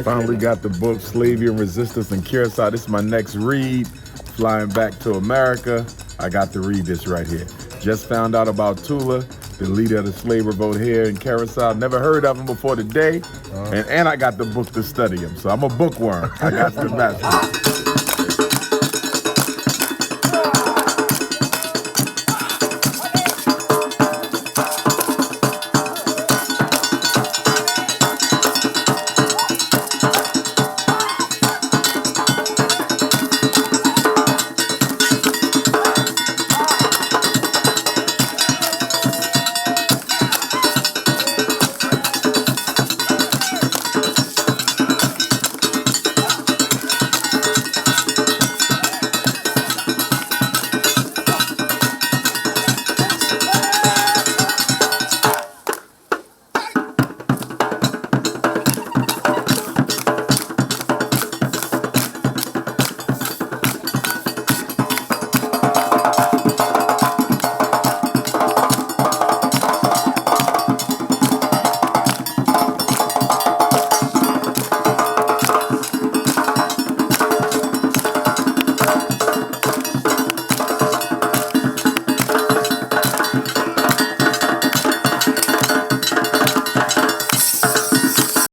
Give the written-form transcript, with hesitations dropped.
Finally got the book Slavery and Resistance in Curaçao. This is my next read. Flying back to America, I got to read this right here. Just found out about Tula, the leader of the slave revolt here in Curaçao. Never heard of him before today. And I got the book to study him. So I'm a bookworm. I got the master.